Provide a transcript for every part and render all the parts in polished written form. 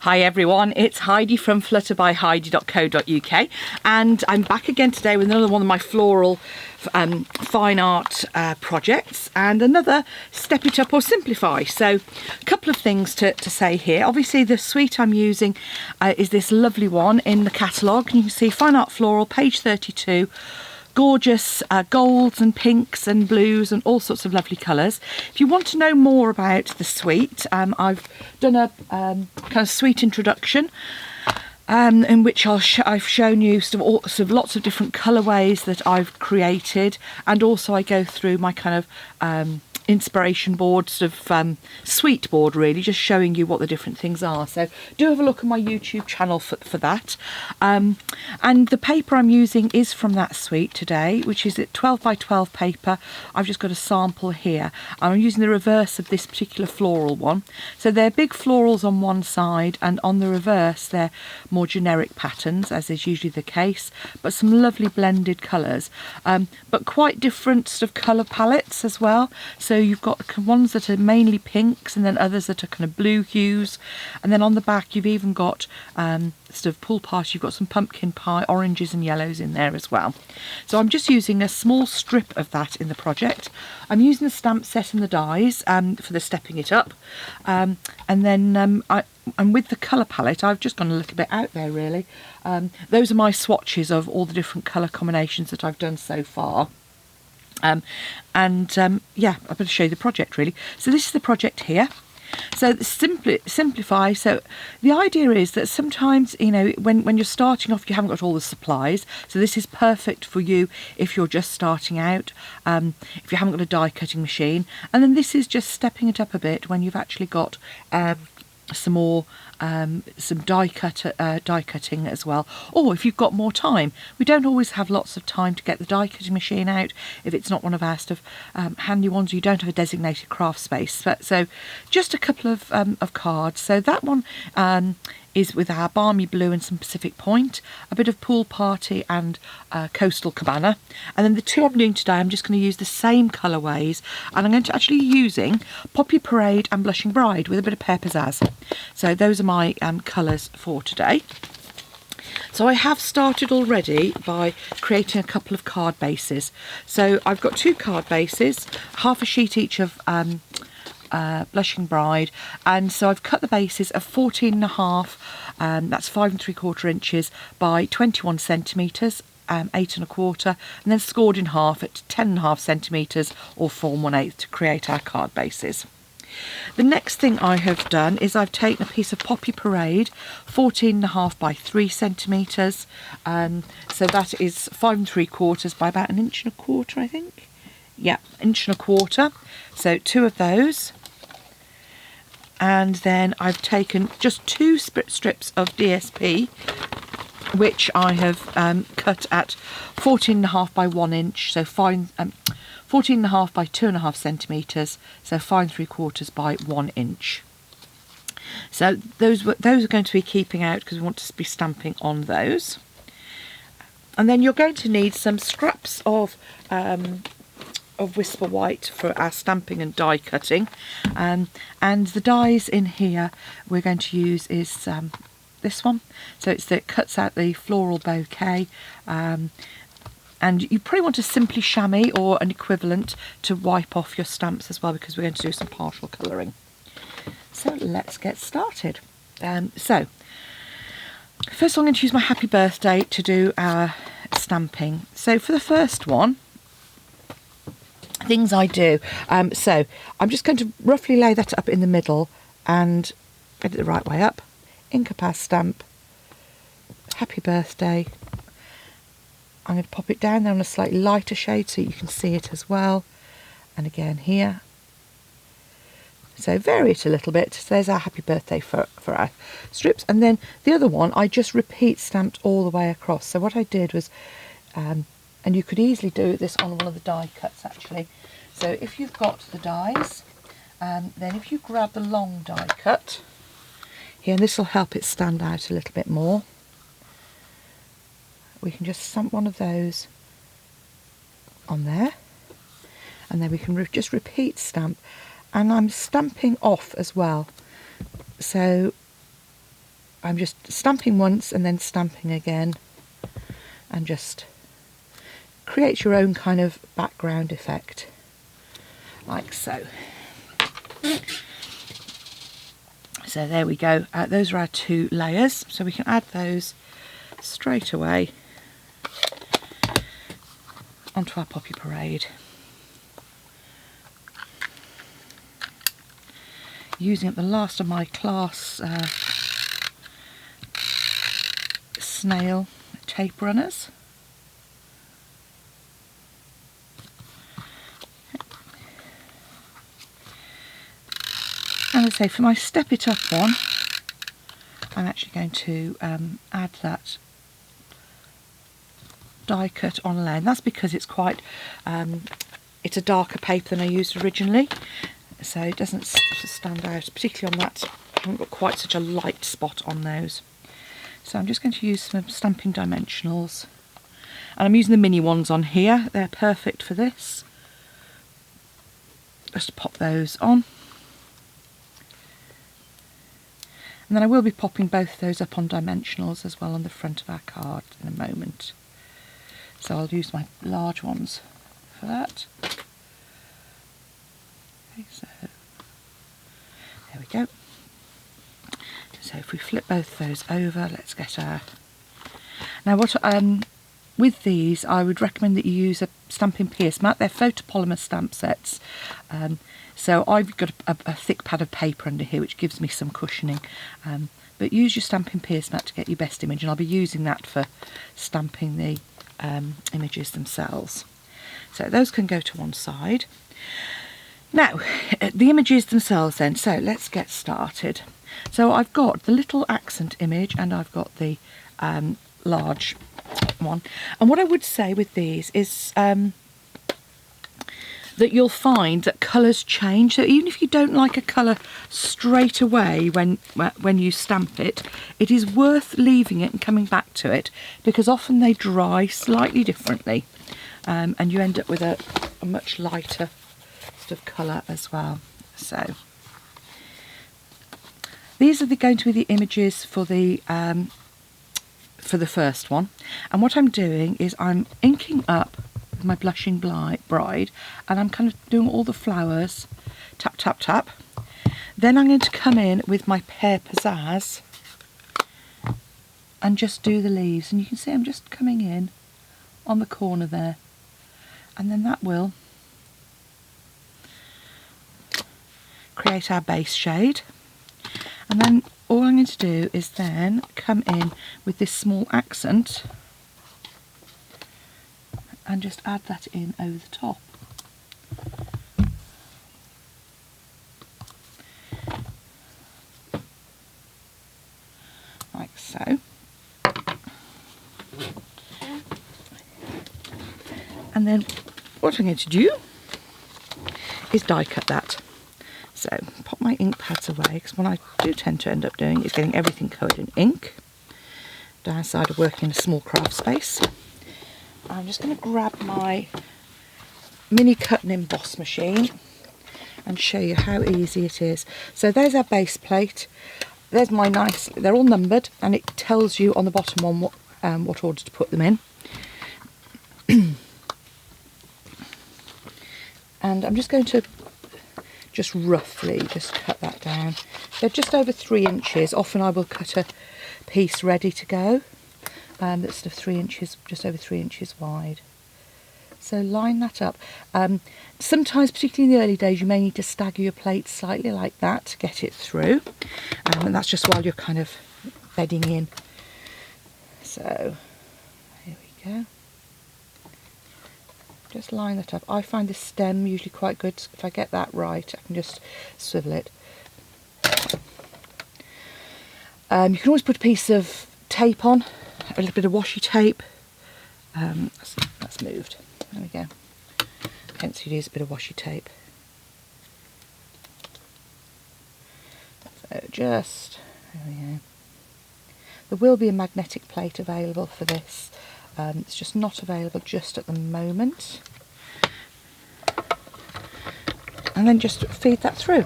Hi everyone, it's Heidi from flutterbyheidi.co.uk and I'm back again today with another one of my floral fine art projects and another step it up or simplify. So a couple of things to say here. Obviously the suite I'm using is this lovely one in the catalogue. You can see Fine Art Floral, page 32. Gorgeous golds and pinks and blues and all sorts of lovely colours. If you want to know more about the suite, I've done a kind of suite introduction in which I've shown you lots of different colourways that I've created, and also I go through my kind of inspiration board, suite board really, just showing you what the different things are. So do have a look at my YouTube channel for that. And the paper I'm using is from that suite today, which is at 12 by 12 paper. I've just got a sample here. I'm using the reverse of this particular floral one. So they're big florals on one side, and on the reverse they're more generic patterns, as is usually the case, but some lovely blended colours, but quite different sort of colour palettes as well. So you've got ones that are mainly pinks and then others that are kind of blue hues, and then on the back you've even got sort of pool party, you've got some pumpkin pie, oranges and yellows in there as well. So I'm just using a small strip of that in the project. I'm using the stamp set and the dies for the stepping it up, and then and with the colour palette I've just gone a little bit out there really. Those are my swatches of all the different colour combinations that I've done so far. Yeah, I'm going to show you the project really. So this is the project here. So simplify. So the idea is that sometimes, you know, when you're starting off, you haven't got all the supplies. So this is perfect for you if you're just starting out, if you haven't got a die cutting machine. And then this is just stepping it up a bit when you've actually got some more some die cutting as well, or if you've got more time. We don't always have lots of time to get the die cutting machine out if it's not one of our stuff handy ones, or you don't have a designated craft space. So just a couple of cards. So that one is with our balmy blue and some Pacific Point, a bit of pool party and coastal cabana. And then the two I'm doing today, I'm just going to use the same colourways, and I'm going to actually using Poppy Parade and Blushing Bride with a bit of pear pizzazz. So those are my colours for today. So I have started already by creating a couple of card bases. So I've got two card bases, half a sheet each of Blushing Bride, and so I've cut the bases of 14.5, that's 5 3/4 inches by 21 centimetres, 8 1/4, and then scored in half at 10.5 centimetres or 4 1/8 to create our card bases. The next thing I have done is I've taken a piece of Poppy Parade, 14.5 by 3 centimetres, so that is 5 3/4 by about 1 1/4 I think. Yeah, 1 1/4. So two of those. And then I've taken just two strips of DSP, which I have cut at 14.5 by 1 inch, so 14.5 by 2.5 centimetres, so 5 3/4 by 1 inch. So those are going to be keeping out because we want to be stamping on those. And then you're going to need some scraps of Whisper White for our stamping and die cutting, and the dies in here we're going to use is this one. So it cuts out the floral bouquet, and you probably want a Simply Chamois or an equivalent to wipe off your stamps as well, because we're going to do some partial colouring. So let's get started. So first I'm going to use my Happy Birthday to do our stamping. So for the first one, things I do, so I'm just going to roughly lay that up in the middle and get it the right way up. Incapac stamp, Happy Birthday. I'm going to pop it down there on a slightly lighter shade so you can see it as well, and again here. So vary it a little bit. So there's our Happy Birthday for our strips, and then the other one I just repeat stamped all the way across. So what I did was, and you could easily do this on one of the die cuts actually. So if you've got the dies, then if you grab the long die cut here, and this will help it stand out a little bit more, we can just stamp one of those on there, and then we can just repeat stamp, and I'm stamping off as well. So I'm just stamping once and then stamping again, and just create your own kind of background effect, like so. So there we go. Those are our 2 layers, so we can add those straight away onto our Poppy Parade. Using up the last of my class snail tape runners. And as I say, for my Step It Up one, I'm actually going to add that die cut on layer. And that's because it's quite, it's a darker paper than I used originally, so it doesn't stand out, particularly on that. I haven't got quite such a light spot on those. So I'm just going to use some stamping dimensionals, and I'm using the mini ones on here. They're perfect for this. Just to pop those on. And then I will be popping both those up on dimensionals as well on the front of our card in a moment. So I'll use my large ones for that. Okay, so there we go. So if we flip both those over, let's get our... Now what with these, I would recommend that you use a stamping pierce mat. They're photopolymer stamp sets. So I've got a thick pad of paper under here which gives me some cushioning. But use your stamping pierce mat to get your best image, and I'll be using that for stamping the images themselves. So those can go to one side. Now, the images themselves then, so let's get started. So I've got the little accent image and I've got the large one. And what I would say with these is that you'll find that colours change. So even if you don't like a colour straight away when you stamp it, it is worth leaving it and coming back to it, because often they dry slightly differently, and you end up with a much lighter sort of colour as well. So these are going to be the images for the first one, and what I'm doing is I'm inking up my Blushing Bride, and I'm kind of doing all the flowers, tap tap tap. Then I'm going to come in with my Pear Pizzazz and just do the leaves, and you can see I'm just coming in on the corner there, and then that will create our base shade. And then all I'm going to do is then come in with this small accent and just add that in over the top. Like so. And then what I'm going to do is die cut that. So pop my ink pads away, because what I do tend to end up doing is getting everything covered in ink. Downside of working in a small craft space. I'm just going to grab my mini cut and emboss machine and show you how easy it is. So there's our base plate. There's my nice, they're all numbered, and it tells you on the bottom one what order to put them in. And I'm just going to just roughly just cut that down. They're just over 3 inches. Often I will cut a piece ready to go. That's sort of 3 inches, just over 3 inches wide. So line that up. Sometimes, particularly in the early days, you may need to stagger your plate slightly like that to get it through. And that's just while you're kind of bedding in. So, here we go. Just line that up. I find this stem usually quite good. If I get that right, I can just swivel it. You can always put a piece of tape on, a little bit of washi tape. That's moved. There we go. Hence you'd use a bit of washi tape. So just, there we go. There will be a magnetic plate available for this. It's just not available just at the moment. And then just feed that through.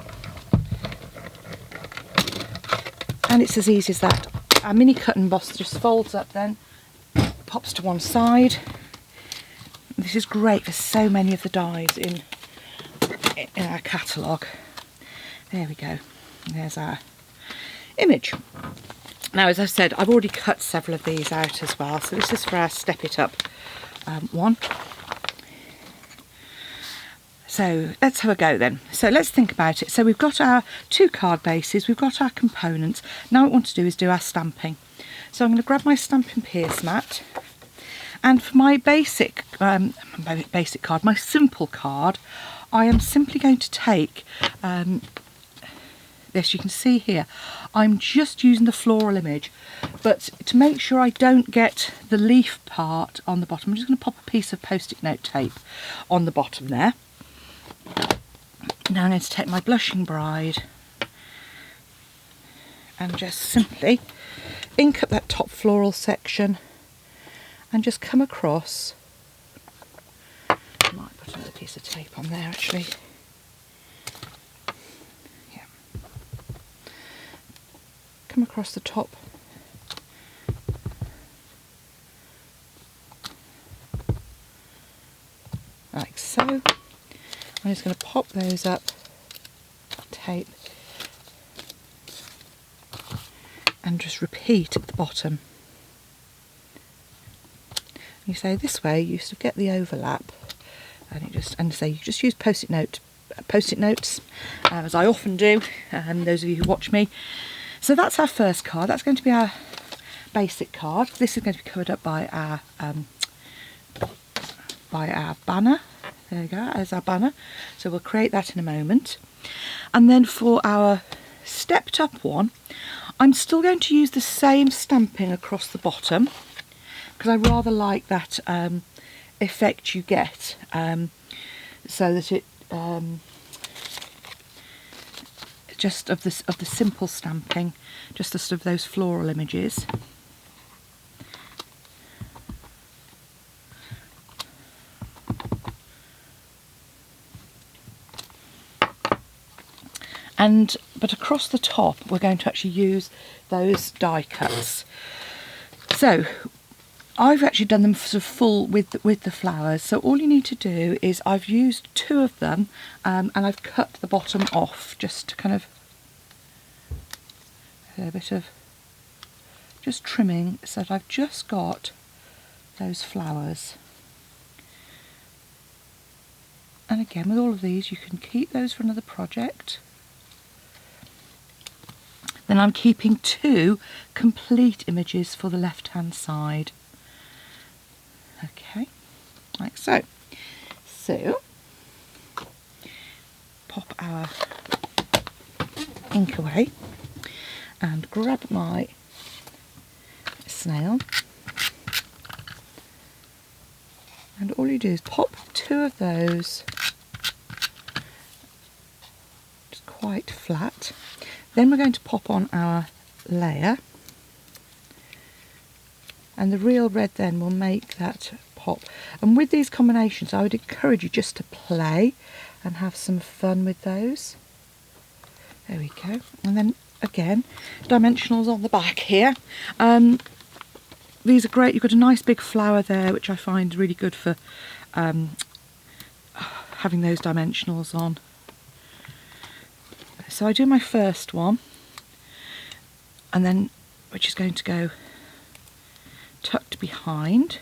And it's as easy as that. our mini cut and emboss just folds up then, pops to one side. This is great for so many of the dies in our catalogue. There we go. There's our image. Now, as I said, I've already cut several of these out as well. So this is for our Step It Up one. So let's have a go then. So let's think about it. So we've got our 2 card bases, we've got our components. Now what we want to do is do our stamping. So I'm going to grab my stamping pierce mat, and for my basic card, my simple card, I am simply going to take this, you can see here, I'm just using the floral image, but to make sure I don't get the leaf part on the bottom, I'm just going to pop a piece of post-it note tape on the bottom there. Now I'm going to take my Blushing Bride and just simply ink up that top floral section and just come across. I might put another piece of tape on there actually. Yeah. Come across the top. Like so. I'm just going to pop those up, tape, and just repeat at the bottom. You say this way, you sort of get the overlap, and you just use post-it notes, as I often do. Those of you who watch me. So that's our first card. That's going to be our basic card. This is going to be covered up by our banner. There we go, as our banner. So we'll create that in a moment. And then for our stepped up one, I'm still going to use the same stamping across the bottom, because I rather like that effect you get, so that it just of the simple stamping, just the sort of those floral images. But across the top we're going to actually use those die cuts. So I've actually done them sort of full with the flowers, so all you need to do is I've used 2 of them and I've cut the bottom off just to kind of a bit of just trimming, so that I've just got those flowers. And again, with all of these you can keep those for another project. Then I'm keeping 2 complete images for the left hand side. Okay, like so. So, pop our ink away and grab my snail. And all you do is pop 2 of those just quite flat. Then we're going to pop on our layer, and the real red then will make that pop. And with these combinations I would encourage you just to play and have some fun with those. There we go. And then again, dimensionals on the back here. These are great. You've got a nice big flower there, which I find really good for having those dimensionals on. So I do my first one, and then which is going to go tucked behind.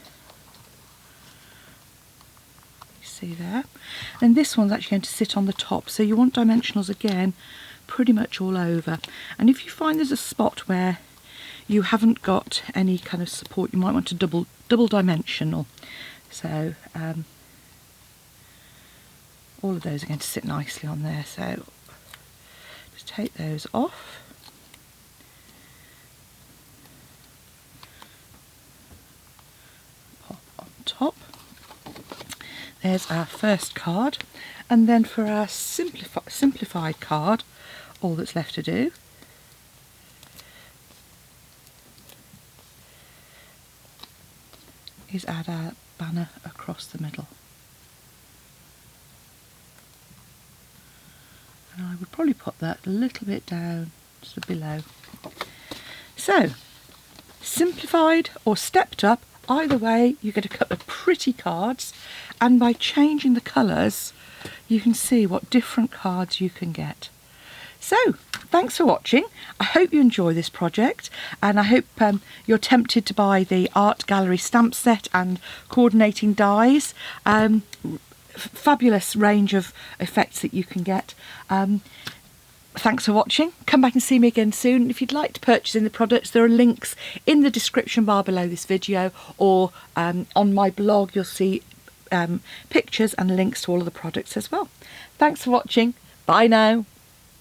You see there? And this one's actually going to sit on the top, so you want dimensionals again pretty much all over. And if you find there's a spot where you haven't got any kind of support, you might want to double dimensional. So all of those are going to sit nicely on there. So just take those off. Pop on top. There's our first card, and then for our simplified card, all that's left to do is add our banner across the middle. And I would probably put that a little bit down, just below. So simplified or stepped up, either way you get a couple of pretty cards, and by changing the colours you can see what different cards you can get. So thanks for watching. I hope you enjoy this project, and I hope you're tempted to buy the art gallery stamp set and coordinating dies. Fabulous range of effects that you can get. Thanks for watching. Come back and see me again soon. If you'd like to purchase in the products, there are links in the description bar below this video, or on my blog you'll see pictures and links to all of the products as well. Thanks for watching. Bye now.